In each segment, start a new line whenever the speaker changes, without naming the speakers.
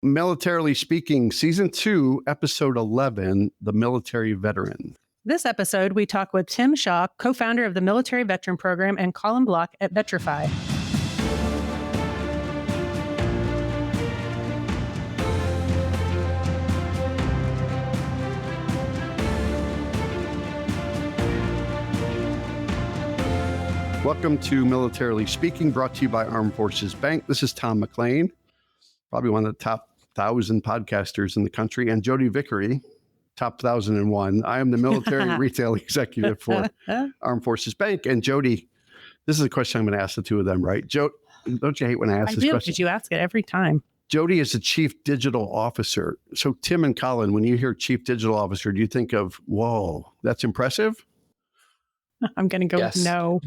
Militarily Speaking, Season 2, Episode 11, The Military Veteran.
This episode, we talk with Tim Shaw, co-founder of the Military Veteran Program, and Colin Block at Vickery.
Welcome to Militarily Speaking, brought to you by Armed Forces Bank. This is Tom McLean, probably one of the top 1,000 podcasters in the country, and Jodi Vickery, top 1,001. I am the military retail executive for Armed Forces Bank. And Jodi, this is a question I'm going to ask the two of them, right? Don't you hate when I ask this question?
Did you ask it every time?
Jodi is the chief digital officer. So Tim and Colin, when you hear chief digital officer, do you think of, whoa, that's impressive?
I'm going to go with no.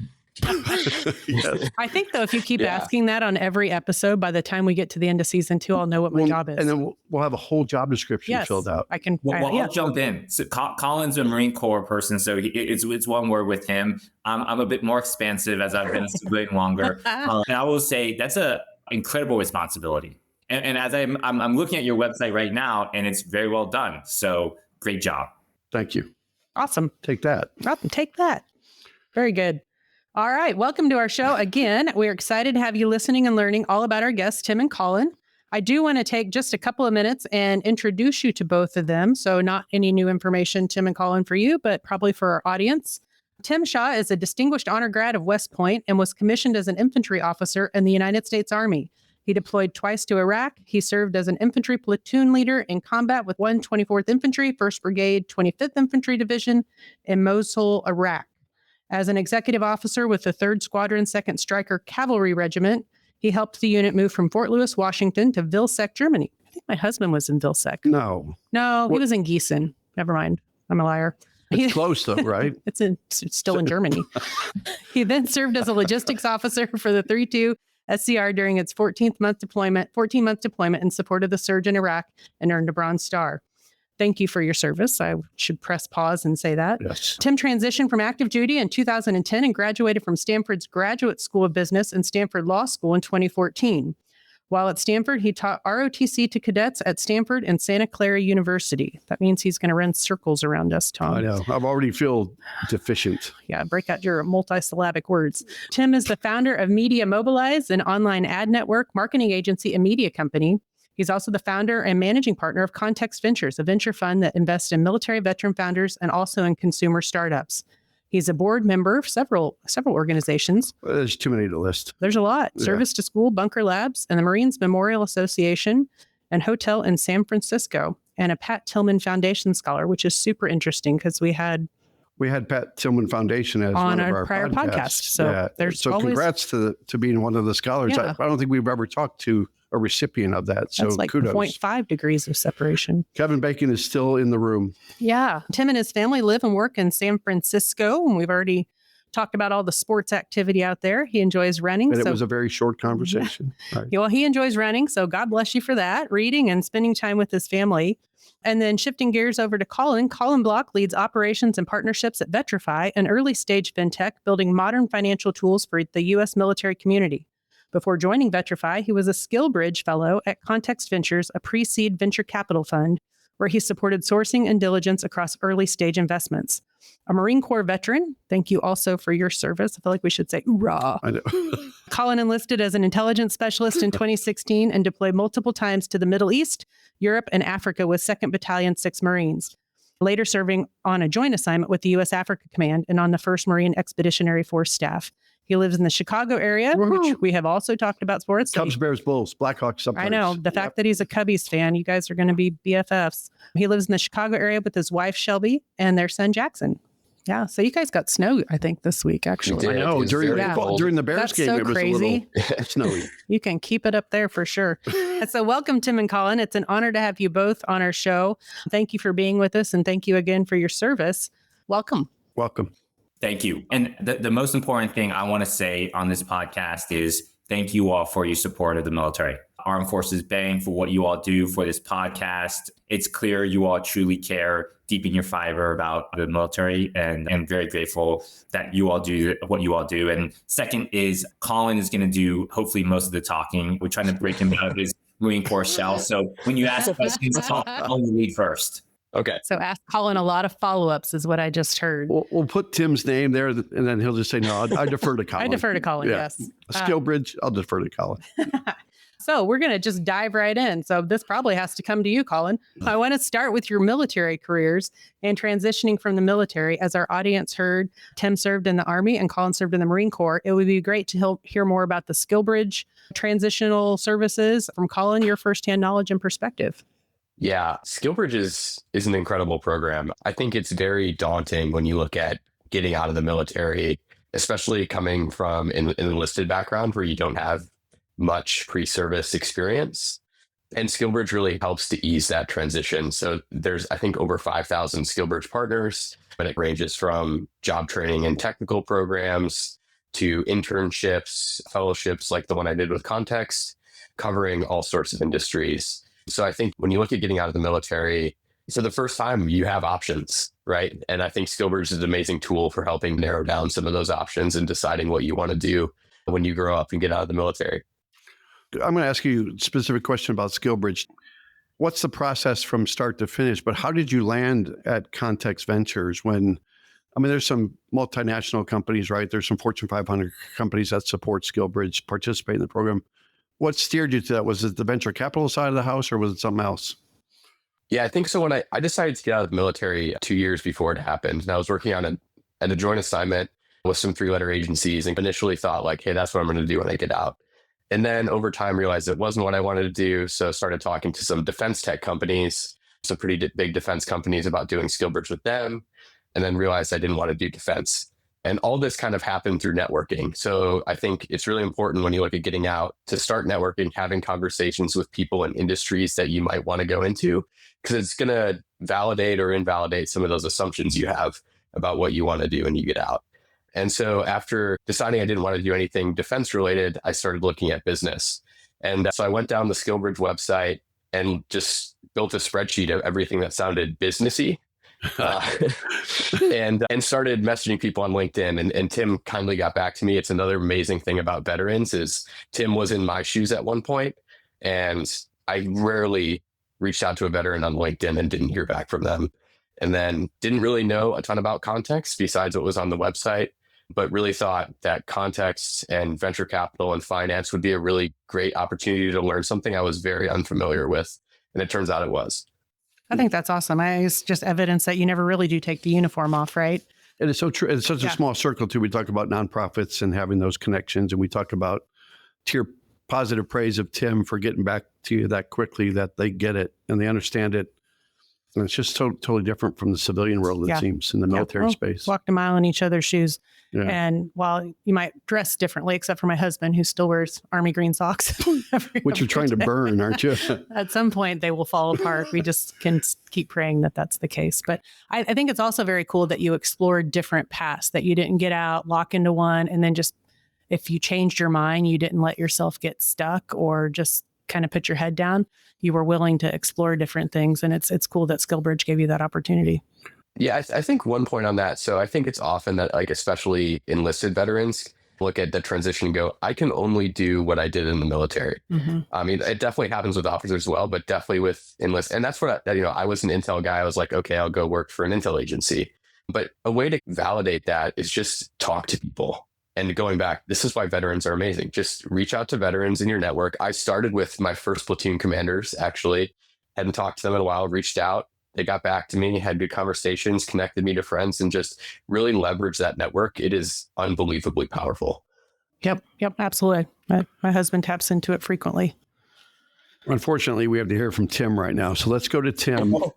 Yes.
I think, though, if you keep asking that on every episode, by the time we get to the end of season 2, I'll know what my job is.
And then we'll have a whole job description filled out.
I'll jump in. So Colin's a Marine Corps person, so it's one word with him. I'm a bit more expansive as I've been a civilian longer. And I will say that's an incredible responsibility. And as I'm looking at your website right now, and it's very well done. So great job.
Thank you.
Awesome.
Take that.
Take that. Very good. All right. Welcome to our show. Again, we're excited to have you listening and learning all about our guests, Tim and Colin. I do want to take just a couple of minutes and introduce you to both of them. So not any new information, Tim and Colin, for you, but probably for our audience. Tim Shaw is a distinguished honor grad of West Point and was commissioned as an infantry officer in the United States Army. He deployed twice to Iraq. He served as an infantry platoon leader in combat with 124th Infantry, 1st Brigade, 25th Infantry Division in Mosul, Iraq. As an executive officer with the 3rd Squadron, 2nd Stryker Cavalry Regiment, he helped the unit move from Fort Lewis, Washington to Vilseck, Germany. I think my husband was in Vilseck.
No,
he was in Gießen. Never mind. I'm a liar.
It's close though, right?
It's still in Germany. He then served as a logistics officer for the 3-2 SCR during its 14-month deployment in support of the surge in Iraq and earned a Bronze Star. Thank you for your service. I should press pause and say that.
Yes.
Tim transitioned from active duty in 2010 and graduated from Stanford's Graduate School of Business and Stanford Law School in 2014. While at Stanford, he taught ROTC to cadets at Stanford and Santa Clara University. That means he's going to run circles around us, Tom.
I know. I've already feel deficient.
Yeah, break out your multisyllabic words. Tim is the founder of Media Mobilize, an online ad network, marketing agency, and media company. He's also the founder and managing partner of Context Ventures, a venture fund that invests in military veteran founders and also in consumer startups. He's a board member of several organizations.
Well, there's too many to list.
There's a lot. Yeah. Service to School, Bunker Labs, and the Marines Memorial Association, and Hotel in San Francisco, and a Pat Tillman Foundation Scholar, which is super interesting because we had Pat Tillman Foundation as on one of our prior podcasts.
So congrats to being one of the scholars. Yeah. I don't think we've ever talked to a recipient of that. So
that's like
kudos.
0.5 degrees of separation.
Kevin Bacon is still in the room.
Yeah. Tim and his family live and work in San Francisco. And we've already talked about all the sports activity out there. He enjoys running.
And it was a very short conversation. Right.
Well, he enjoys running. So God bless you for that. Reading and spending time with his family. And then shifting gears over to Colin. Colin Block leads operations and partnerships at Vickery, an early stage fintech building modern financial tools for the U.S. military community. Before joining Vickery, he was a SkillBridge fellow at Context Ventures, a pre-seed venture capital fund, where he supported sourcing and diligence across early stage investments. A Marine Corps veteran, thank you also for your service. I feel like we should say, hoorah.
I know.
Colin enlisted as an intelligence specialist in 2016 and deployed multiple times to the Middle East, Europe, and Africa with 2nd Battalion, 6 Marines. Later serving on a joint assignment with the U.S. Africa Command and on the 1st Marine Expeditionary Force staff. He lives in the Chicago area, which we have also talked about sports.
Cubs, Bears, Bulls, Blackhawks, sometimes.
I know. The fact that he's a Cubbies fan, you guys are going to be BFFs. He lives in the Chicago area with his wife, Shelby, and their son, Jackson. Yeah. So you guys got snow, I think, this week, actually.
I know. During the Bears game, it was
crazy.
A little snowy.
You can keep it up there for sure. And so welcome, Tim and Colin. It's an honor to have you both on our show. Thank you for being with us. And thank you again for your service. Welcome.
Welcome.
Thank you. And the most important thing I want to say on this podcast is thank you all for your support of the military. Armed Forces Bank, for what you all do for this podcast. It's clear you all truly care deep in your fiber about the military, and I'm very grateful that you all do what you all do. And second is Colin is going to do hopefully most of the talking. We're trying to break him out of his Marine Corps shell. So when you ask questions, I'll lead first.
Okay.
So ask Colin a lot of follow-ups is what I just heard.
We'll put Tim's name there, and then he'll just say, no, I defer to Colin.
I defer to Colin,
Yeah.
yes.
SkillBridge, I'll defer to Colin.
So we're going to just dive right in. So this probably has to come to you, Colin. I want to start with your military careers and transitioning from the military. As our audience heard, Tim served in the Army and Colin served in the Marine Corps. It would be great to hear more about the SkillBridge transitional services from Colin, your firsthand knowledge and perspective.
Yeah, SkillBridge is an incredible program. I think it's very daunting when you look at getting out of the military, especially coming from an enlisted background where you don't have much pre-service experience. And SkillBridge really helps to ease that transition. So there's, I think, over 5,000 SkillBridge partners, but it ranges from job training and technical programs to internships, fellowships like the one I did with Context, covering all sorts of industries. So I think when you look at getting out of the military, for the first time, you have options, right? And I think SkillBridge is an amazing tool for helping narrow down some of those options and deciding what you want to do when you grow up and get out of the military.
I'm going to ask you a specific question about SkillBridge. What's the process from start to finish? But how did you land at Context Ventures when, there's some multinational companies, right? There's some Fortune 500 companies that support SkillBridge, participate in the program. What steered you to that? Was it the venture capital side of the house or was it something else?
Yeah, I think so. When I decided to get out of the military 2 years before it happened, and I was working on a joint assignment with some 3-letter agencies and initially thought like, hey, that's what I'm going to do when I get out. And then over time realized it wasn't what I wanted to do. So started talking to some defense tech companies, some pretty big defense companies about doing SkillBridge with them. And then realized I didn't want to do defense. And all this kind of happened through networking. So I think it's really important when you look at getting out to start networking, having conversations with people in industries that you might want to go into, because it's going to validate or invalidate some of those assumptions you have about what you want to do when you get out. And so after deciding I didn't want to do anything defense related, I started looking at business. And so I went down the SkillBridge website and just built a spreadsheet of everything that sounded businessy. And started messaging people on LinkedIn. And Tim kindly got back to me. It's another amazing thing about veterans is Tim was in my shoes at one point, and I rarely reached out to a veteran on LinkedIn and didn't hear back from them. And then didn't really know a ton about Context besides what was on the website, but really thought that Context and venture capital and finance would be a really great opportunity to learn something I was very unfamiliar with. And it turns out it was.
I think that's awesome. It's just evidence that you never really do take the uniform off, right?
It is so true. It's such a small circle too. We talk about nonprofits and having those connections. And we talk about, to your positive praise of Tim for getting back to you that quickly, that they get it and they understand it. And it's just totally different from the civilian world, it seems, in the military space.
Walked a mile in each other's shoes.
Yeah.
And while you might dress differently, except for my husband, who still wears Army green socks.
Which you're trying to burn, aren't you?
At some point, they will fall apart. We just can keep praying that that's the case. But I think it's also very cool that you explored different paths, that you didn't get out, lock into one, and then just, if you changed your mind, you didn't let yourself get stuck or just kind of put your head down. You were willing to explore different things. And it's cool that SkillBridge gave you that opportunity.
Yeah, I think one point on that. So I think it's often that, like, especially enlisted veterans look at the transition and go, I can only do what I did in the military. Mm-hmm. It definitely happens with officers as well, but definitely with enlisted. And that's what, I was an intel guy. I was like, okay, I'll go work for an intel agency. But a way to validate that is just talk to people. And going back, this is why veterans are amazing. Just reach out to veterans in your network. I started with my first platoon commanders, actually. Hadn't talked to them in a while, reached out. They got back to me, had good conversations, connected me to friends, and just really leverage that network. It is unbelievably powerful.
Yep, absolutely. My husband taps into it frequently.
Unfortunately, we have to hear from Tim right now. So let's go to Tim. Go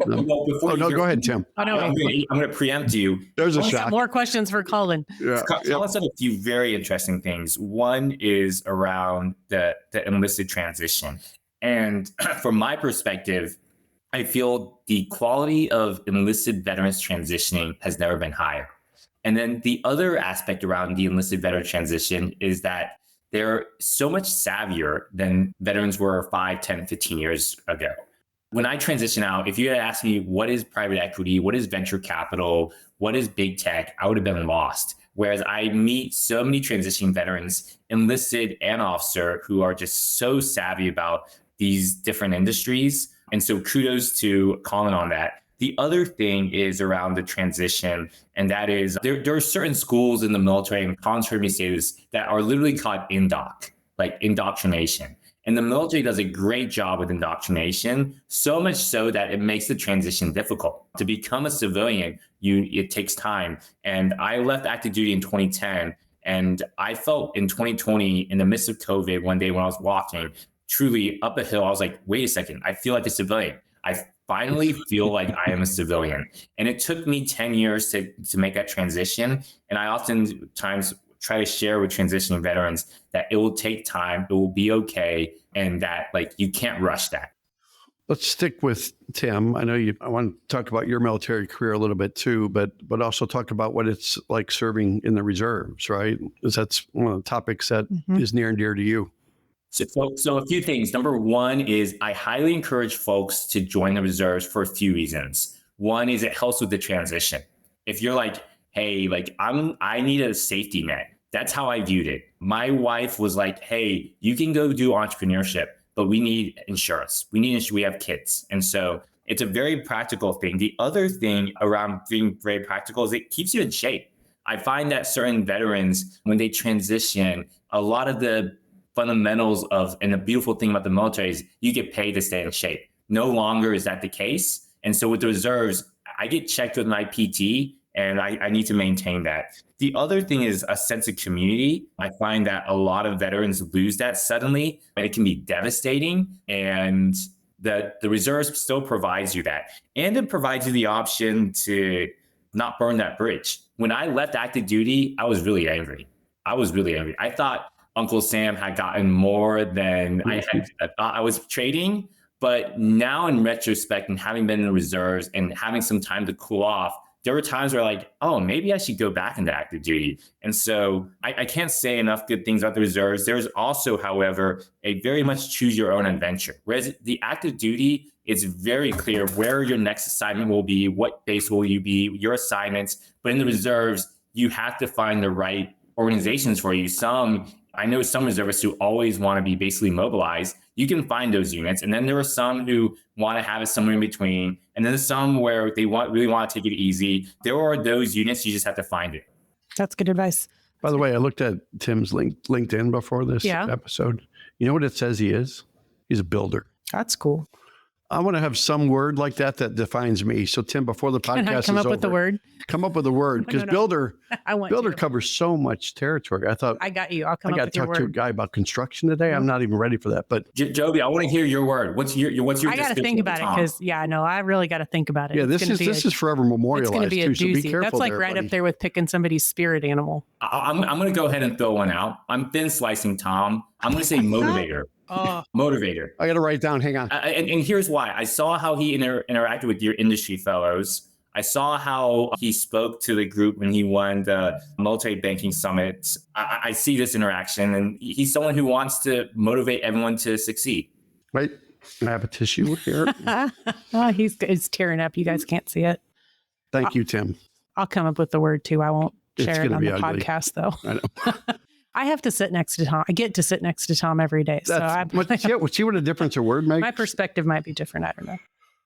ahead, Tim.
I'm going to preempt you.
There's a shot.
More questions for Colin.
Yeah.
Colin said a few very interesting things. One is around the enlisted transition. And from my perspective, I feel the quality of enlisted veterans transitioning has never been higher. And then the other aspect around the enlisted veteran transition is that they're so much savvier than veterans were 5, 10, 15 years ago. When I transition out, if you had asked me what is private equity, what is venture capital, what is big tech, I would have been lost. Whereas I meet so many transitioning veterans, enlisted and officer, who are just so savvy about these different industries. And so kudos to Colin on that. The other thing is around the transition, and that is there are certain schools in the military, and Colin's heard me say this, that are literally called indoc, like indoctrination. And the military does a great job with indoctrination, so much so that it makes the transition difficult. To become a civilian, it takes time. And I left active duty in 2010, and I felt in 2020, in the midst of COVID, one day when I was walking truly up a hill, I was like, wait a second, I feel like a civilian. I finally feel like I am a civilian. And it took me 10 years to make that transition. And I oftentimes try to share with transitioning veterans that it will take time, it will be okay, and that like you can't rush that.
Let's stick with Tim. I want to talk about your military career a little bit too, but also talk about what it's like serving in the reserves, right? Because that's one of the topics that is near and dear to you.
So a few things. Number one is I highly encourage folks to join the reserves for a few reasons. One is it helps with the transition. If you're like, hey, like I need a safety net. That's how I viewed it. My wife was like, hey, you can go do entrepreneurship, but we need insurance. We have kids. And so it's a very practical thing. The other thing around being very practical is it keeps you in shape. I find that certain veterans, when they transition, a lot of the fundamentals and the beautiful thing about the military is you get paid to stay in shape. No longer is that the case. And so with the reserves, I get checked with my PT, and I need to maintain that. The other thing is a sense of community. I find that a lot of veterans lose that suddenly, and it can be devastating. And the reserves still provides you that. And it provides you the option to not burn that bridge. When I left active duty, I was really angry. I thought Uncle Sam had gotten more than I thought I was trading. But now in retrospect, and having been in the reserves and having some time to cool off, there were times where like, oh, maybe I should go back into active duty. And so I can't say enough good things about the reserves. There's also, however, a very much choose your own adventure. Whereas the active duty, it's very clear where your next assignment will be, what base will you be, your assignments. But in the reserves, you have to find the right organizations for you. I know some reservists who always want to be basically mobilized. You can find those units. And then there are some who want to have it somewhere in between. And then there's some where they really want to take it easy. There are those units, you just have to find it.
That's good advice.
By the way, I looked at Tim's LinkedIn before this episode. You know what it says he is? He's a builder.
That's cool.
I want to have some word like that defines me. So Tim, before the podcast is over,
come up with the word.
Come up with a word, because builder covers so much territory. I got you. I'll come up with your word. I got to talk to a guy about construction today. I'm not even ready for that. But
Jodi, I want to hear your word. What's your?
I got to think about it because I really got to think about it.
Yeah, this is forever memorialized.
It's going to be a doozy.
So be careful.
That's like right up there with picking somebody's spirit animal.
I'm going to go ahead and throw one out. I'm thin slicing Tom. I'm going to say motivator. Motivator.
I got to write down. Hang on.
And here's why. I saw how he interacted with your industry fellows. I saw how he spoke to the group when he won the Military Banking Summit. I see this interaction, and he's someone who wants to motivate everyone to succeed.
Right. I have a tissue here.
He's tearing up. You guys can't see it.
Thank you, Tim.
I'll come up with the word too. I won't share it on the podcast, though.
I know.
I have to sit next to Tom. I get to sit next to Tom every day. See what a difference a word makes? My perspective might be different. I don't know.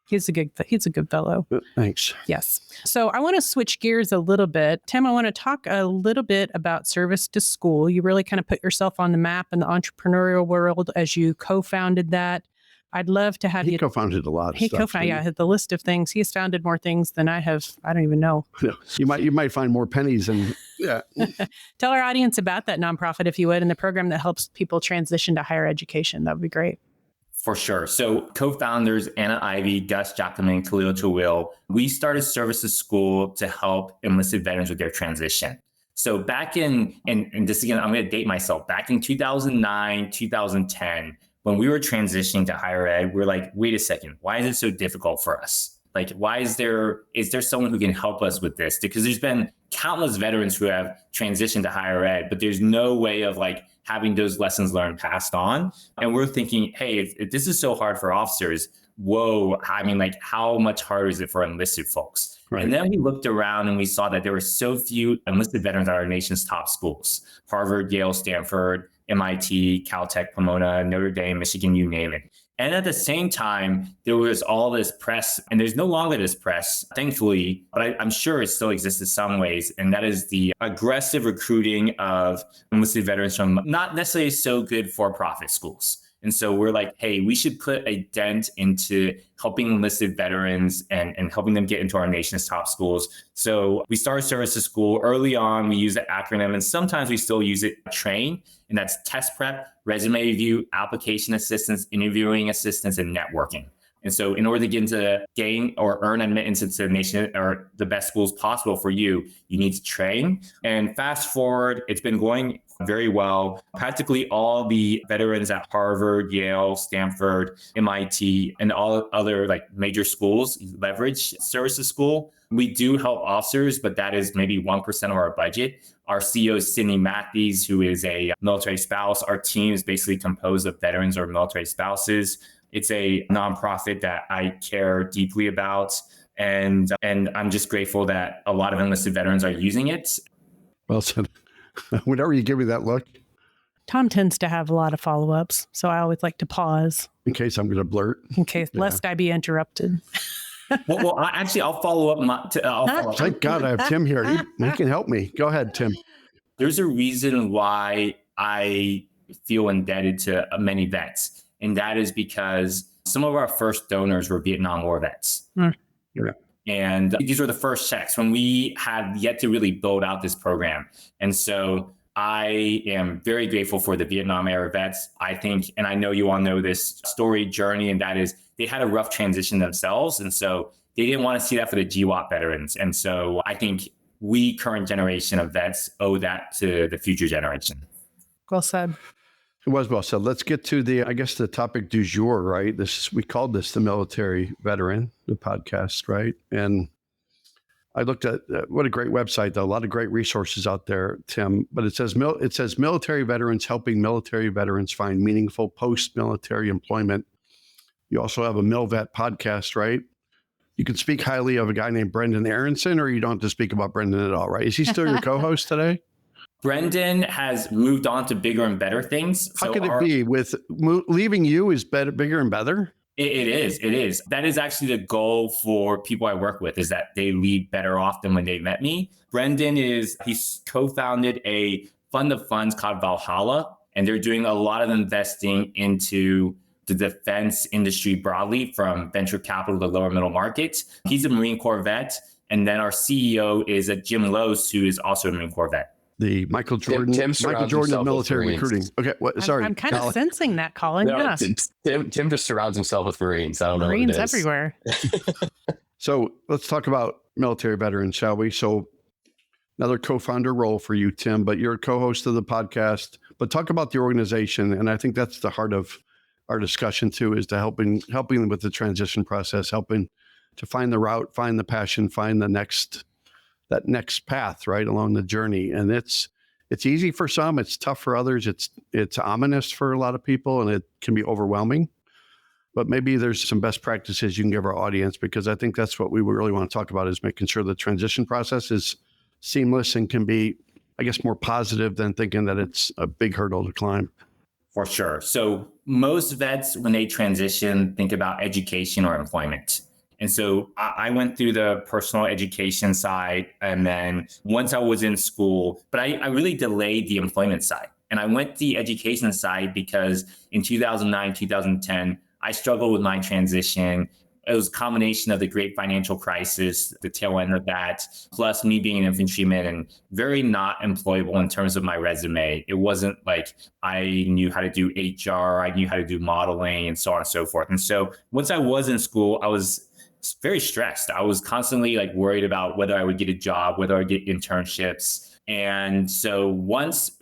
He's a good fellow.
Thanks.
Yes. So I want to switch gears a little bit. Tim, I want to talk a little bit about service to school. You really kind of put yourself on the map in the entrepreneurial world as you co-founded that. I'd love to have you.
He co-founded a lot of stuff. He
co-founded, the list of things. He has founded more things than I have. I don't even know.
You might find more pennies and
Tell our audience about that nonprofit, if you would, and the program that helps people transition to higher education. That would be great.
For sure. So co-founders Anna Ivy, Gus Jacquemin, Khalil Tawil, we started Service to School to help enlisted veterans with their transition. So back and this again, I'm going to date myself. Back in 2009, 2010, when we were transitioning to higher ed, we're like, wait a second, why is it so difficult for us? Like, why is there someone who can help us with this? Because there's been countless veterans who have transitioned to higher ed, but there's no way of like having those lessons learned passed on. And we're thinking, hey, if this is so hard for officers, whoa, I mean, like how much harder is it for enlisted folks? Right. And then we looked around and we saw that there were so few enlisted veterans at our nation's top schools: Harvard, Yale, Stanford, MIT, Caltech, Pomona, Notre Dame, Michigan, you name it. And at the same time, there was all this press, and there's no longer this press, thankfully, but I'm sure it still exists in some ways. And that is the aggressive recruiting of enlisted veterans from not necessarily so good for-profit schools. And so we're like, hey, we should put a dent into helping enlisted veterans and helping them get into our nation's top schools. So we started service to school early on. We use the acronym, and sometimes we still use it, TRAIN, and that's test prep, resume review, application assistance, interviewing assistance, and networking. And so in order to get into gain or earn admittance into the nation or the best schools possible for you, you need to train. And fast forward, it's been going very well. Practically all the veterans at Harvard, Yale, Stanford, MIT, and all other like major schools leverage service to school. We do help officers, but that is maybe 1% of our budget. Our CEO is Sydney Matthews, who is a military spouse. Our team is basically composed of veterans or military spouses. It's a nonprofit that I care deeply about. And I'm just grateful that a lot of enlisted veterans are using it.
Well said. Whenever you give me that look.
Tom tends to have a lot of follow-ups, so I always like to pause.
In case I'm going to blurt.
In case, lest I be interrupted.
Well, I'll follow up.
Thank God I have Tim here. He can help me. Go ahead, Tim.
There's a reason why I feel indebted to many vets, and that is because some of our first donors were Vietnam War vets.
Yeah.
And these were the first checks when we had yet to really build out this program. And so I am very grateful for the Vietnam era vets. I think, and I know you all know this story journey, and that is they had a rough transition themselves. And so they didn't want to see that for the GWAT veterans. And so I think we, current generation of vets, owe that to the future generation.
Well said.
It was well said. Let's get to the topic du jour, right? We called this the military veteran, the podcast, right? And I looked at what a great website, though. A lot of great resources out there, Tim. But it says military veterans helping military veterans find meaningful post-military employment. You also have a MilVet podcast, right? You can speak highly of a guy named Brendan Aronson, or you don't have to speak about Brendan at all, right? Is he still your co-host today?
Brendan has moved on to bigger and better things.
How could it be with leaving you is better, bigger and better?
It is. That is actually the goal for people I work with, is that they leave better off than when they met me. Brendan he's co-founded a fund of funds called Valhalla, and they're doing a lot of investing into the defense industry broadly, from venture capital to lower middle market. He's a Marine Corps vet. And then our CEO is Jim Lose, who is also a Marine Corps vet.
The Michael Jordan of military recruiting. Okay, sorry.
I'm kind of sensing that, Colin.
No,
yeah.
Tim just surrounds himself with Marines. I don't know what it is.
Marines everywhere.
So let's talk about military veterans, shall we? So another co-founder role for you, Tim, but you're a co-host of the podcast. But talk about the organization, and I think that's the heart of our discussion too, is to helping them with the transition process, helping to find the route, find the passion, find that next path right along the journey. And it's easy for some, it's tough for others, it's ominous for a lot of people, and it can be overwhelming. But maybe there's some best practices you can give our audience, because I think that's what we really want to talk about, is making sure the transition process is seamless and can be, I guess, more positive than thinking that it's a big hurdle to climb.
For sure. So most vets, when they transition, think about education or employment. And so I went through the personal education side, and then once I was in school, but I really delayed the employment side. And I went the education side because in 2009, 2010, I struggled with my transition. It was a combination of the great financial crisis, the tail end of that, plus me being an infantryman and very not employable in terms of my resume. It wasn't like I knew how to do HR, I knew how to do modeling, and so on and so forth. And so once I was in school, I was very stressed. I was constantly worried about whether I would get a job, whether I'd get internships. And so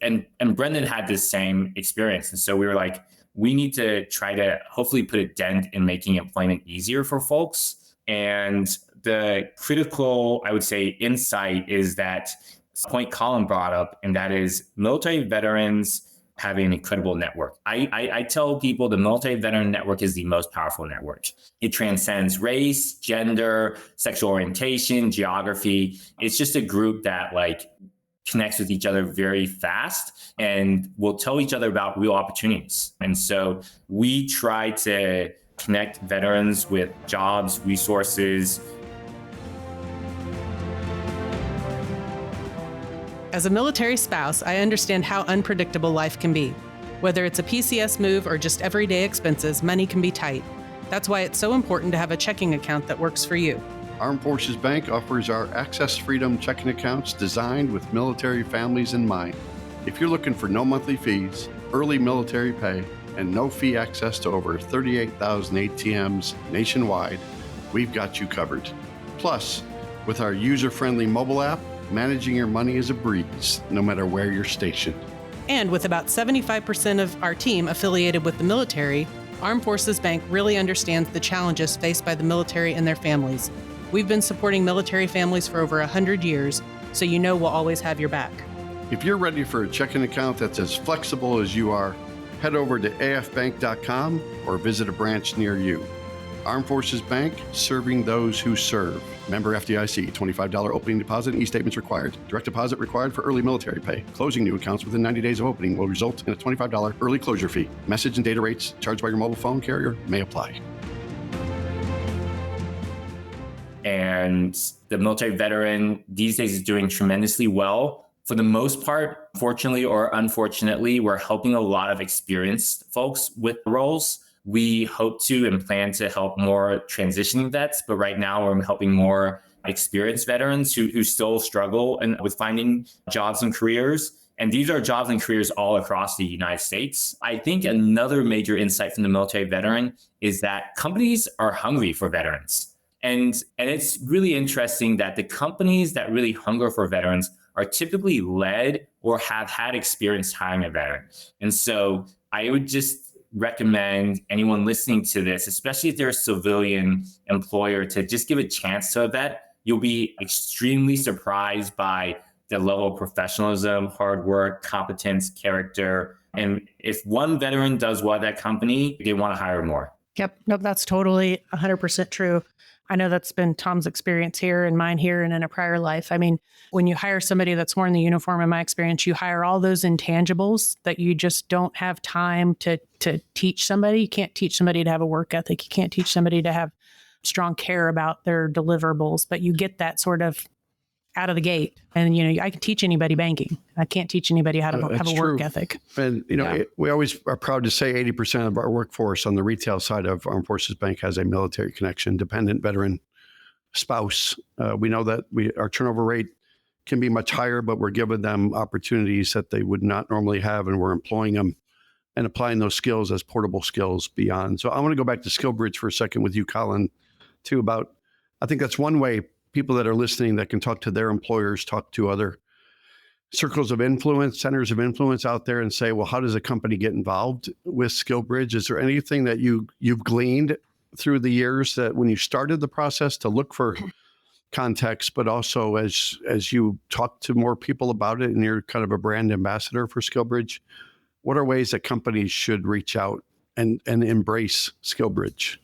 and Brendan had this same experience. And so we were like, we need to try to hopefully put a dent in making employment easier for folks. And the critical, I would say, insight is that point Colin brought up, and that is military veterans have an incredible network. I tell people the military veteran network is the most powerful network. It transcends race, gender, sexual orientation, geography. It's just a group that connects with each other very fast and will tell each other about real opportunities. And so we try to connect veterans with jobs, resources.
As a military spouse, I understand how unpredictable life can be. Whether it's a PCS move or just everyday expenses, money can be tight. That's why it's so important to have a checking account that works for you.
Armed Forces Bank offers our Access Freedom checking accounts designed with military families in mind. If you're looking for no monthly fees, early military pay, and no fee access to over 38,000 ATMs nationwide, we've got you covered. Plus, with our user-friendly mobile app, managing your money is a breeze, no matter where you're stationed.
And with about 75% of our team affiliated with the military, Armed Forces Bank really understands the challenges faced by the military and their families. We've been supporting military families for over 100 years, so you know we'll always have your back.
If you're ready for a checking account that's as flexible as you are, head over to afbank.com or visit a branch near you. Armed Forces Bank, serving those who serve. Member FDIC, $25 opening deposit and e-statements required. Direct deposit required for early military pay. Closing new accounts within 90 days of opening will result in a $25 early closure fee. Message and data rates charged by your mobile phone carrier may apply.
And the military veteran these days is doing tremendously well. For the most part, fortunately or unfortunately, we're helping a lot of experienced folks with roles. We hope to and plan to help more transitioning vets, but right now we're helping more experienced veterans who still struggle with finding jobs and careers. And these are jobs and careers all across the United States. I think another major insight from the military veteran is that companies are hungry for veterans. And it's really interesting that the companies that really hunger for veterans are typically led or have had experience hiring a veteran. And so I would just recommend anyone listening to this, especially if they're a civilian employer, to just give a chance to a vet. You'll be extremely surprised by the level of professionalism, hard work, competence, character. And if one veteran does well at that company, they want to hire more.
Yep. Nope. That's totally 100% true. I know that's been Tom's experience here and mine here and in a prior life. I mean, when you hire somebody that's worn the uniform, in my experience, you hire all those intangibles that you just don't have time to teach somebody. You can't teach somebody to have a work ethic. You can't teach somebody to have strong care about their deliverables, but you get that sort of out of the gate. And, I can teach anybody banking. I can't teach anybody how to have a work ethic.
And, we always are proud to say 80% of our workforce on the retail side of Armed Forces Bank has a military connection, dependent veteran spouse. We know that our turnover rate can be much higher, but we're giving them opportunities that they would not normally have, and we're employing them and applying those skills as portable skills beyond. So I want to go back to SkillBridge for a second with you, Colin, too, about, I think that's one way people that are listening that can talk to their employers, talk to other circles of influence, centers of influence out there and say, well, how does a company get involved with SkillBridge? Is there anything that you've gleaned through the years that when you started the process to look for context, but also as you talk to more people about it and you're kind of a brand ambassador for SkillBridge, what are ways that companies should reach out and embrace SkillBridge?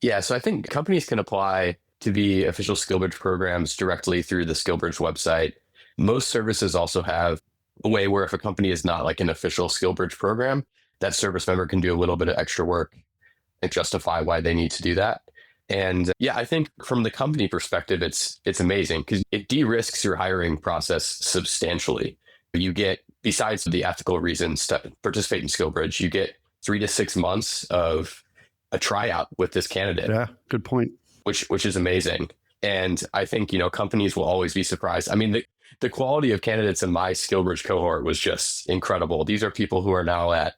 Yeah, so I think companies can apply to be official SkillBridge programs directly through the SkillBridge website. Most services also have a way where if a company is not like an official SkillBridge program, that service member can do a little bit of extra work and justify why they need to do that. And yeah, I think from the company perspective, it's amazing because it de-risks your hiring process substantially. You get, besides the ethical reasons to participate in SkillBridge, you get 3 to 6 months of a tryout with this candidate.
Yeah, good point.
Which is amazing. And I think, companies will always be surprised. I mean, the quality of candidates in my SkillBridge cohort was just incredible. These are people who are now at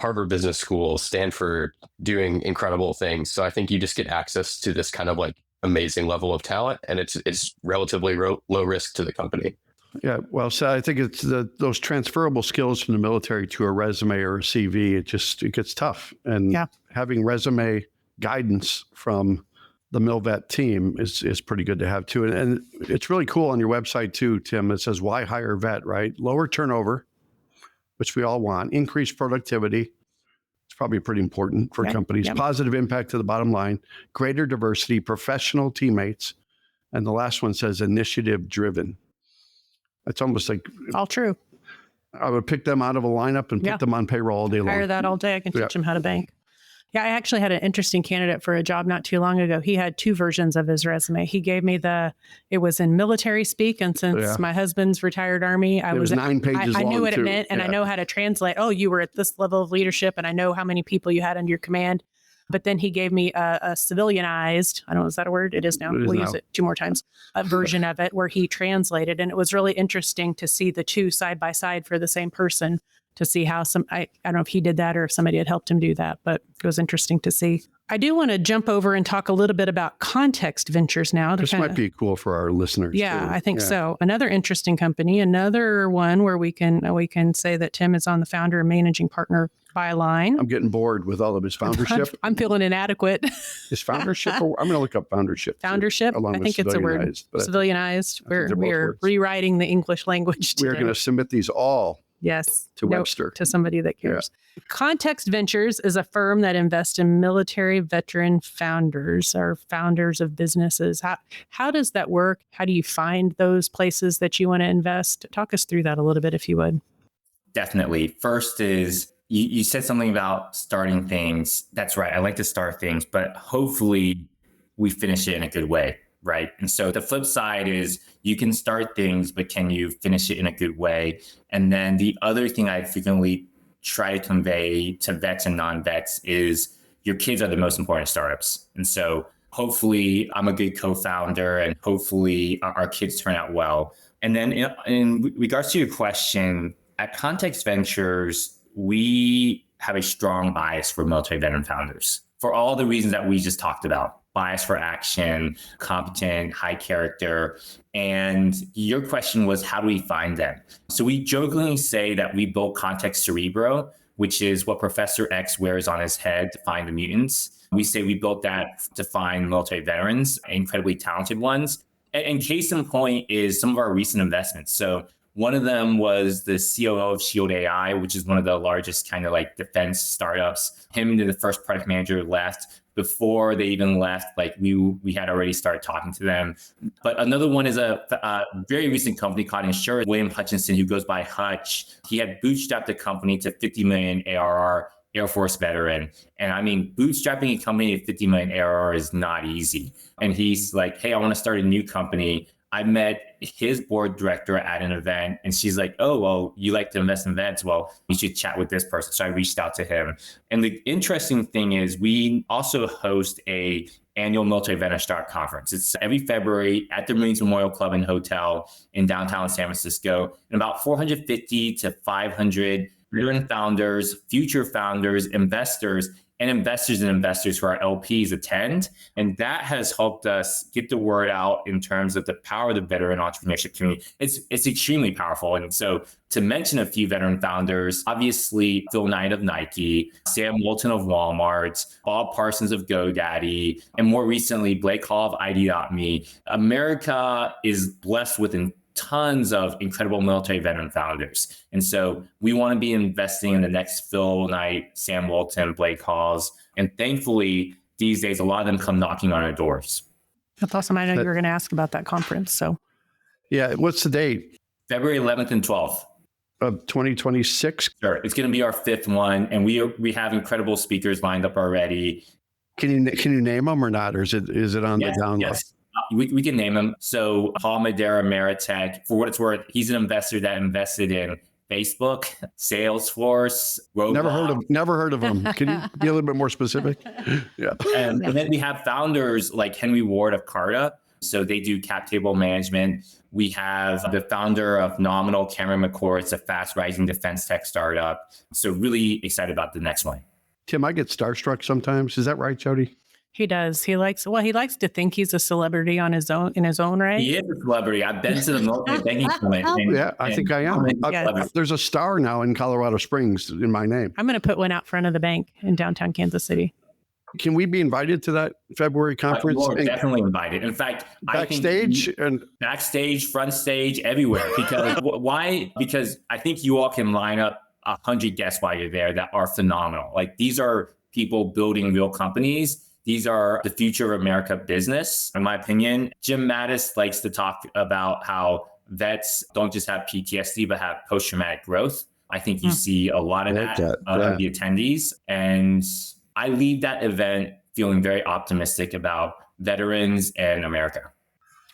Harvard Business School, Stanford, doing incredible things. So I think you just get access to this kind of like amazing level of talent, and it's relatively low risk to the company.
Yeah, well, so I think it's those transferable skills from the military to a resume or a CV. It gets tough, and having resume guidance from the MilVet team is pretty good to have too. And it's really cool on your website too, Tim. It says, why hire vet, right? Lower turnover, which we all want. Increased productivity. It's probably pretty important for companies. Yep. Positive impact to the bottom line. Greater diversity, professional teammates. And the last one says initiative driven. It's almost like
All true.
I would pick them out of a lineup and put them on payroll all day long.
Hire that all day. I can teach them how to bank. Yeah, I actually had an interesting candidate for a job not too long ago. He had two versions of his resume. He gave me it was in military speak. And since my husband's retired Army,
It was 9 pages long.
I knew what it meant, and I know how to translate. Oh, you were at this level of leadership, and I know how many people you had under your command. But then he gave me a civilianized, I don't know, is that a word? It is now. We'll use it 2 more times, a version of it where he translated. And it was really interesting to see the two side by side for the same person, to see how I don't know if he did that or if somebody had helped him do that, but it was interesting to see. I do want to jump over and talk a little bit about Context Ventures now.
This might be cool for our listeners.
Yeah,
too.
I think so. Another interesting company, another one where we can say that Tim is on the founder and managing partner byline.
I'm getting bored with all of his foundership.
I'm feeling inadequate.
Is foundership? I'm going to look up foundership.
Foundership. I think it's a word. Civilianized. We're rewriting the English language today.
We're going to submit these all.
Yes.
To Webster.
To somebody that cares. Yeah. Context Ventures is a firm that invests in military veteran founders or founders of businesses. How does that work? How do you find those places that you want to invest? Talk us through that a little bit, if you would.
Definitely. First is you said something about starting things. That's right. I like to start things, but hopefully we finish it in a good way. Right. And so the flip side is you can start things, but can you finish it in a good way? And then the other thing I frequently try to convey to vets and non-vets is your kids are the most important startups. And so hopefully I'm a good co-founder and hopefully our kids turn out well. And then in regards to your question, at Context Ventures, we have a strong bias for military veteran founders for all the reasons that we just talked about. Bias for action, competent, high character. And your question was, how do we find them? So we jokingly say that we built Context Cerebro, which is what Professor X wears on his head to find the mutants. We say we built that to find military veterans, incredibly talented ones. And case in point is some of our recent investments. So one of them was the COO of Shield AI, which is one of the largest kind of like defense startups. Him and the first product manager left. Before they even left, like we had already started talking to them. But another one is a very recent company called Insure, William Hutchinson, who goes by Hutch. He had bootstrapped the company to 50 million ARR, Air Force veteran. And I mean, bootstrapping a company to 50 million ARR is not easy. And he's like, hey, I want to start a new company. I met his board director at an event and she's like, oh, well, you like to invest in events. Well, you should chat with this person. So I reached out to him. And the interesting thing is we also host a annual military veteran startup conference. It's every February at the Marines Memorial Club and Hotel in downtown San Francisco. And about 450 to 500 veteran founders, future founders, investors who are LPs attend. And that has helped us get the word out in terms of the power of the veteran entrepreneurship community. It's extremely powerful. And so to mention a few veteran founders, obviously Phil Knight of Nike, Sam Walton of Walmart, Bob Parsons of GoDaddy, and more recently, Blake Hall of ID.me. America is blessed with tons of incredible military veteran founders. And so we want to be investing in the next Phil Knight, Sam Walton, Blake Halls. And thankfully, these days, a lot of them come knocking on our doors.
That's awesome. I know you were going to ask about that conference. So,
yeah, what's the date?
February 11th and 12th.
Of 2026?
Sure. It's going to be our 5th one. And we have incredible speakers lined up already.
Can you name them or not? Or is it on the download?
Yes. We can name him. So Paul Madera Meritech, for what it's worth, he's an investor that invested in Facebook, Salesforce, Roblox.
Never heard of him. Can you be a little bit more specific? Yeah.
And then we have founders like Henry Ward of Carta. So they do cap table management. We have the founder of Nominal, Cameron McCord. It's a fast rising defense tech startup. So really excited about the next one.
Tim, I get starstruck sometimes. Is that right, Jodi?
He does. He likes to think he's a celebrity in his own right.
He is a celebrity. I've been to the military banking summit.
Yeah, I think I am. There's a star now in Colorado Springs in my name.
I'm going to put one out front of the bank in downtown Kansas City.
Can we be invited to that February conference?
We're definitely invited. In fact,
backstage,
front stage, everywhere. Because why? Because I think you all can line up 100 guests while you're there that are phenomenal. Like these are people building real companies. These are the future of America business, in my opinion. Jim Mattis likes to talk about how vets don't just have PTSD, but have post-traumatic growth. I think you see a lot of that of the attendees. And I leave that event feeling very optimistic about veterans and America.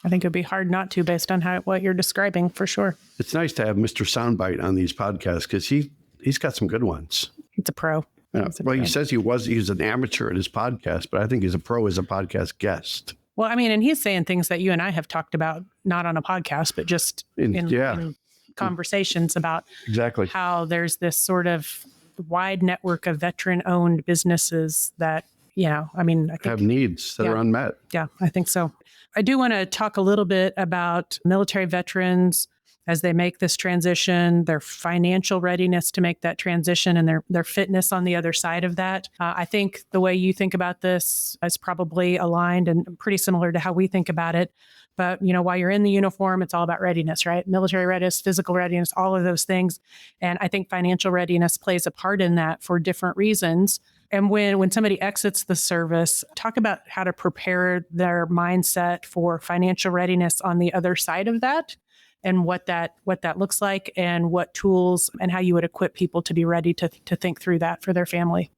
I think it'd be hard not to, based on what you're describing, for sure.
It's nice to have Mr. Soundbite on these podcasts because he's got some good ones.
He's a pro.
Yeah. Well, he says he's an amateur at his podcast, but I think he's a pro as a podcast guest.
Well, I mean, and he's saying things that you and I have talked about, not on a podcast, but just in conversations about
exactly
how there's this sort of wide network of veteran-owned businesses that, I think
have needs that are unmet.
Yeah, I think so. I do want to talk a little bit about military veterans as they make this transition, their financial readiness to make that transition, and their fitness on the other side of that. I think the way you think about this is probably aligned and pretty similar to how we think about it. But, while you're in the uniform, it's all about readiness, right? Military readiness, physical readiness, all of those things. And I think financial readiness plays a part in that for different reasons. And when somebody exits the service, talk about how to prepare their mindset for financial readiness on the other side of that, and what that looks like, and what tools and how you would equip people to be ready to think through that for their family.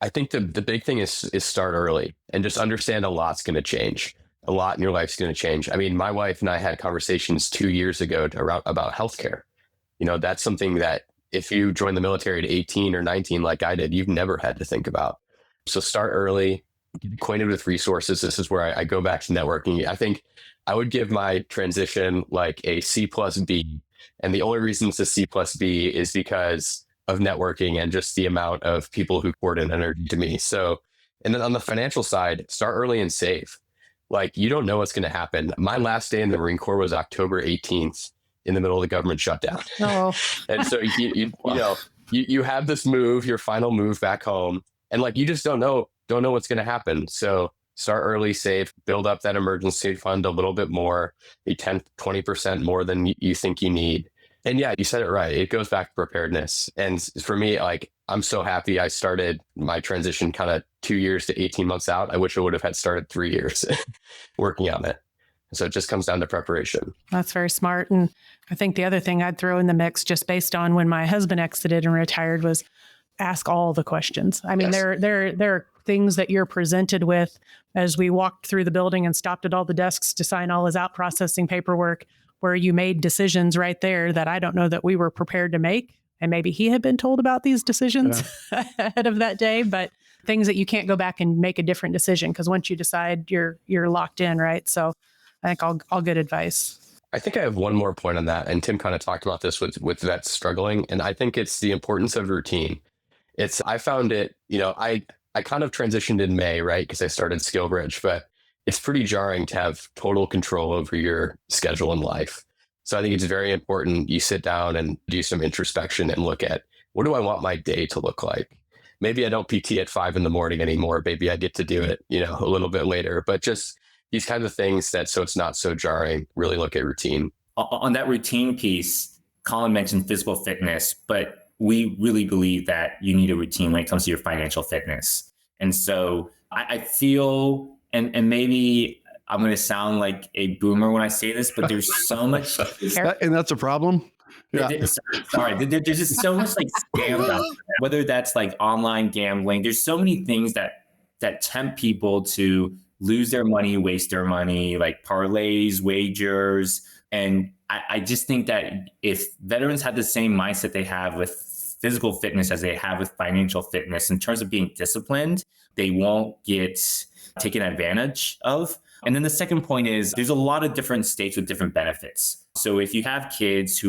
I think the big thing is start early and just understand a lot's going to change. A lot in your life's going to change. I mean, my wife and I had conversations 2 years ago about healthcare. That's something that if you join the military at 18 or 19, like I did, you've never had to think about. So start early, get acquainted with resources. This is where I go back to networking. I think I would give my transition like a C+B. And the only reason it's a C+B is because of networking and just the amount of people who poured in energy to me. So, and then on the financial side, start early and save. Like, you don't know what's going to happen. My last day in the Marine Corps was October 18th in the middle of the government shutdown.
Oh.
And so, you have this move, your final move back home, and like, you just don't know what's going to happen. So start early, save, build up that emergency fund a little bit more, 10, 20% more than you think you need. And yeah, you said it right. It goes back to preparedness. And for me, like, I'm so happy I started my transition kind of 2 years to 18 months out. I wish I would have had started 3 years working on it. So it just comes down to preparation. That's
very smart. And I think the other thing I'd throw in the mix, just based on when my husband exited and retired, was ask all the questions. I mean, yes. There are things that you're presented with as we walked through the building and stopped at all the desks to sign all his out processing paperwork, where you made decisions right there that I don't know that we were prepared to make. And maybe he had been told about these decisions ahead of that day, but things that you can't go back and make a different decision, because once you decide, you're locked in, right? So I think all good advice.
I think I have one more point on that. And Tim kind of talked about this with vets struggling. And I think it's the importance of routine. I found it, I kind of transitioned in May, right? Because I started SkillBridge, but it's pretty jarring to have total control over your schedule in life. So I think it's very important you sit down and do some introspection and look at, what do I want my day to look like? Maybe I don't PT at 5 a.m. anymore. Maybe I get to do it, a little bit later, but just these kinds of things so it's not so jarring. Really look at routine.
On that routine piece, Colin mentioned physical fitness, but we really believe that you need a routine when it comes to your financial fitness. And so I feel, and maybe I'm going to sound like a boomer when I say this, but there's so much.
And that's a problem. Yeah.
Sorry, there's just so much like scams out there, whether that's like online gambling. There's so many things that tempt people to lose their money, waste their money, like parlays, wagers. And I just think that if veterans had the same mindset they have with physical fitness as they have with financial fitness, in terms of being disciplined, they won't get taken advantage of. And then the second point is there's a lot of different states with different benefits. So if you have kids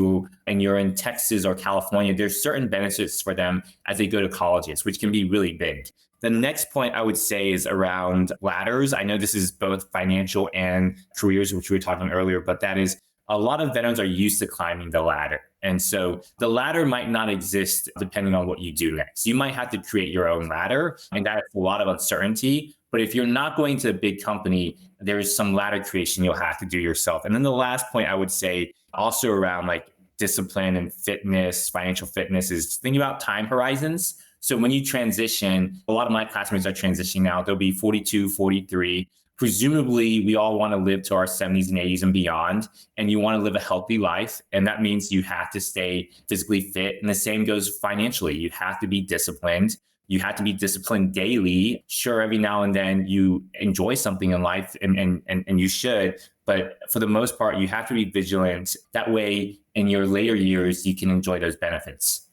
and you're in Texas or California, there's certain benefits for them as they go to colleges, which can be really big. The next point I would say is around ladders. I know this is both financial and careers, which we were talking earlier, but that is a lot of veterans are used to climbing the ladder. And so the ladder might not exist depending on what you do next. You might have to create your own ladder, and that's a lot of uncertainty. But if you're not going to a big company, there is some ladder creation you'll have to do yourself. And then the last point I would say also around like discipline and fitness, financial fitness, is think about time horizons. So when you transition, a lot of my classmates are transitioning now. They'll be 42, 43. presumably we all want to live to our 70s and 80s and beyond, and you want to live a healthy life. And that means you have to stay physically fit. And the same goes financially. You have to be disciplined. You have to be disciplined daily. Sure, every now and then you enjoy something in life, and you should. But for the most part, you have to be vigilant. That way, in your later years, you can enjoy those benefits.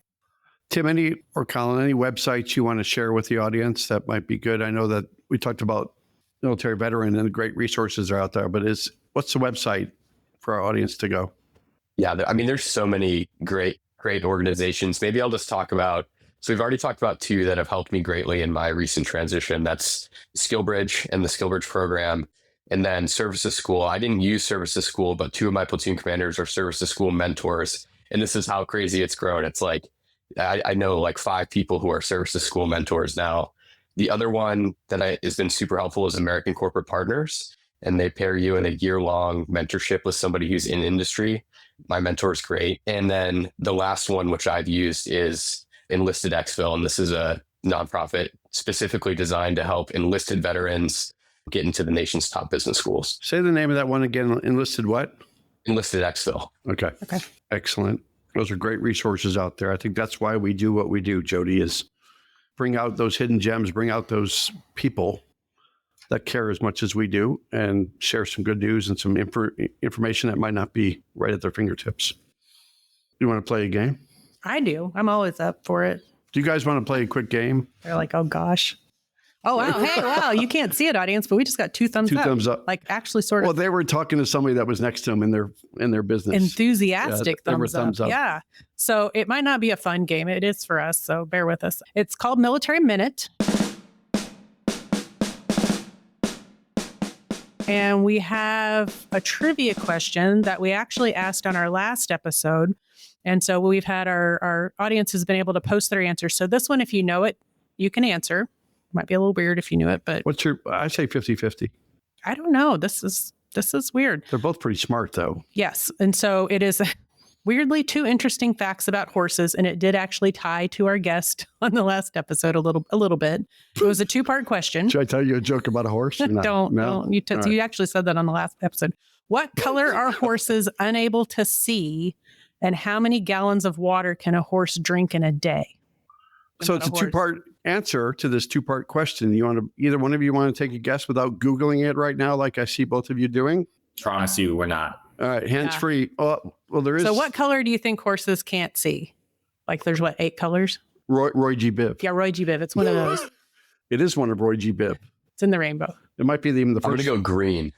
Tim, or Colin, any websites you want to share with the audience that might be good? I know that we talked about military veteran and the great resources are out there, but what's the website for our audience to go?
Yeah, there's so many great organizations. Maybe I'll just talk about, so we've already talked about two that have helped me greatly in my recent transition. That's SkillBridge and the SkillBridge program. And then Services School. I didn't use Services School, but two of my platoon commanders are Services School mentors. And this is how crazy it's grown. It's like, I know like 5 people who are Services School mentors now. The other one that has been super helpful is American Corporate Partners. And they pair you in a year-long mentorship with somebody who's in industry. My mentor is great. And then the last one, which I've used, is Enlisted Exfil. And this is a nonprofit specifically designed to help enlisted veterans get into the nation's top business schools.
Say the name of that one again. Enlisted what?
Enlisted Exfil.
Okay. Excellent. Those are great resources out there. I think that's why we do what we do, Jodi, is bring out those hidden gems, bring out those people that care as much as we do, and share some good news and some information that might not be right at their fingertips. You want to play a game?
I do. I'm always up for it.
Do you guys want to play a quick game?
They're like, oh gosh. Oh, wow. Hey, wow. You can't see it, audience, but we just got 2 thumbs up. 2
thumbs up.
Like actually sort of.
Well, they were talking to somebody that was next to them in their business.
Enthusiastic thumbs up. Yeah. So it might not be a fun game. It is for us. So bear with us. It's called Military Minute. And we have a trivia question that we actually asked on our last episode. And so we've had our audience has been able to post their answers. So this one, if you know it, you can answer. Might be a little weird if you knew it, but
I say 50-50.
I don't know. This is weird.
They're both pretty smart though.
Yes. And so it is weirdly 2 interesting facts about horses. And it did actually tie to our guest on the last episode a little bit. It was a 2-part question.
Should I tell you a joke about a horse?
Don't. You actually said that on the last episode. What color are horses unable to see? And how many gallons of water can a horse drink in a day?
So it's a 2-part answer to this 2-part question. Either one of you want to take a guess without Googling it right now, like I see both of you doing?
Promise you, we're not.
All right, hands free. Oh, well, there is.
So what color do you think horses can't see? Like there's 8 colors?
Roy G. Biv.
Yeah, Roy G. Biv. It's one of those.
It is one of Roy G. Biv.
It's in the rainbow.
It might be even the first.
I'm going to go green.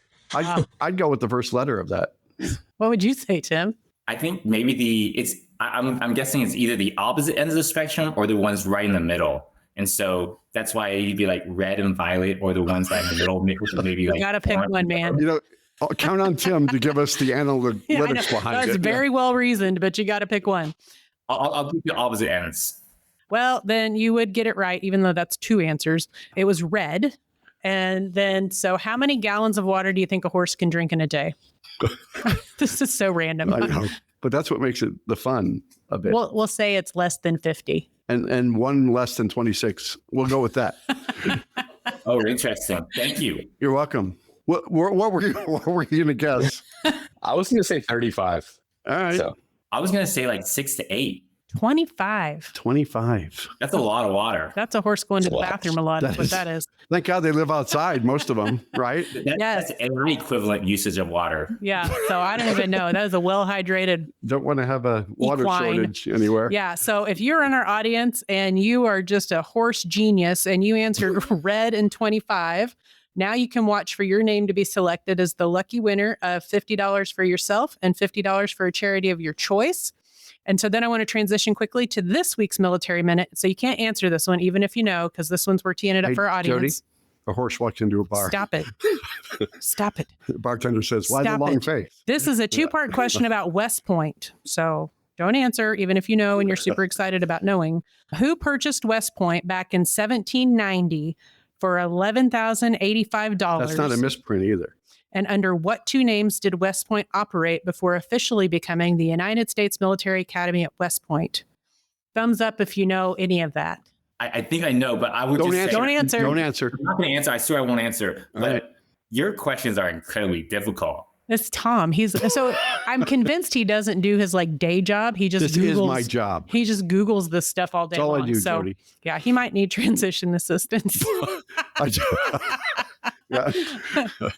I'd go with the first letter of that.
What would you say, Tim?
I think maybe I'm guessing it's either the opposite ends of the spectrum or the ones right in the middle. And so that's why you'd be like red and violet, or the ones that in the middle, which is maybe like.
You got to pick one, man.
I'll count on Tim to give us the analytics behind it.
That's very well reasoned, but you got to pick one.
I'll do the opposite ends.
Well, then you would get it right, even though that's 2 answers. It was red. And then, so how many gallons of water do you think a horse can drink in a day? This is so random.
I know, but that's what makes it the fun of it.
We'll say it's less than 50.
And one less than 26. We'll go with that.
Oh, interesting. Thank you.
You're welcome. What were you going to guess?
I was going to say 35.
All right.
So
I was going to say like 6 to 8.
25.
25.
That's a lot of water.
That's a horse going to the bathroom a lot. That's what that is.
Thank God they live outside, most of them, right?
Yes.
That's every equivalent usage of water.
Yeah. So I don't even know. That is a well-hydrated.
Don't want to have a water
equine
shortage anywhere.
Yeah. So if you're in our audience and you are just a horse genius and you answered red and 25, now you can watch for your name to be selected as the lucky winner of $50 for yourself and $50 for a charity of your choice. And so then I want to transition quickly to this week's Military Minute. So you can't answer this one, even if you know, because this one's we're teeing it up for our audience.
Jodi, a horse walks into a bar.
Stop it. Stop it.
The bartender says, why the long face?
This is a 2-part question about West Point. So don't answer, even if you know and you're super excited about knowing. Who purchased West Point back in 1790 for $11,085?
That's not a misprint either.
And under what 2 names did West Point operate before officially becoming the United States Military Academy at West Point? Thumbs up if you know any of that.
I think I know, but I would
Don't
just
answer.
say,
Don't answer.
Don't answer.
I'm not going to answer. I swear I won't answer. But Your questions are incredibly difficult.
It's Tom. I'm convinced he doesn't do his like day job. He just
This
Googles.
is my job.
He just Googles this stuff all day
That's all
long.
I do,
so
Jodi.
yeah, he might need transition assistance.
Yeah.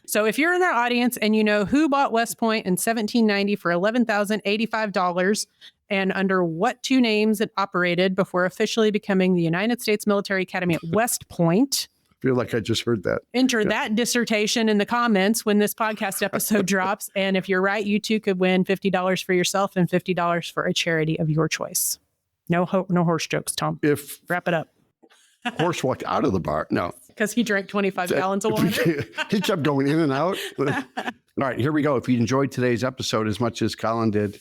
So if you're in our audience and you know who bought West Point in 1790 for $11,085 and under what two names it operated before officially becoming the United States Military Academy at West Point,
I feel like I just heard that.
enter that dissertation in the comments when this podcast episode drops. And if you're right, you too could win $50 for yourself and $50 for a charity of your choice. No horse jokes, Tom.
If
Wrap it up.
horse walked out of the bar, no.
Because he drank 25 gallons of water.
He kept going in and out. All right, here we go. If you enjoyed today's episode as much as Colin did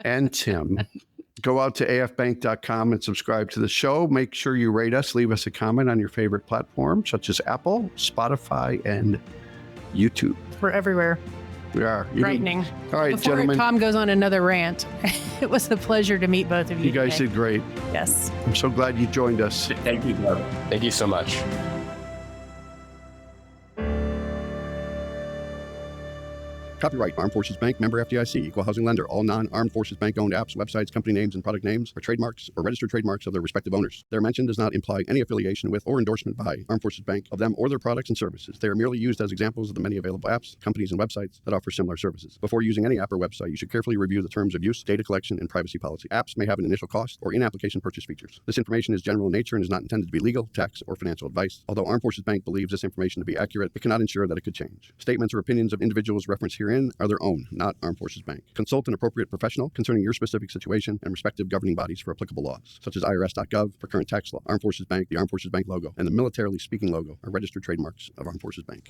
and Tim, go out to afbank.com and subscribe to the show. Make sure you rate us. Leave us a comment on your favorite platform, such as Apple, Spotify, and YouTube.
We're everywhere.
We are.
Frightening.
All right,
Before
gentlemen.
Tom goes on another rant, it was a pleasure to meet both of you.
You guys
today.
did great.
Yes.
I'm so glad you joined us.
Thank you, Doug.
Thank you so much.
Copyright Armed Forces Bank, member FDIC, equal housing lender. All non-Armed Forces Bank owned apps, websites, company names, and product names are trademarks or registered trademarks of their respective owners. Their mention does not imply any affiliation with or endorsement by Armed Forces Bank of them or their products and services. They are merely used as examples of the many available apps, companies, and websites that offer similar services. Before using any app or website, you should carefully review the terms of use, data collection, and privacy policy. Apps may have an initial cost or in-application purchase features. This information is general in nature and is not intended to be legal, tax, or financial advice. Although Armed Forces Bank believes this information to be accurate, it cannot ensure that it could change. Statements or opinions of individuals referenced herein are their own, not Armed Forces Bank. Consult an appropriate professional concerning your specific situation and respective governing bodies for applicable laws, such as irs.gov for current tax law. Armed Forces Bank, the Armed Forces Bank logo, and the Militarily Speaking logo are registered trademarks of Armed Forces Bank.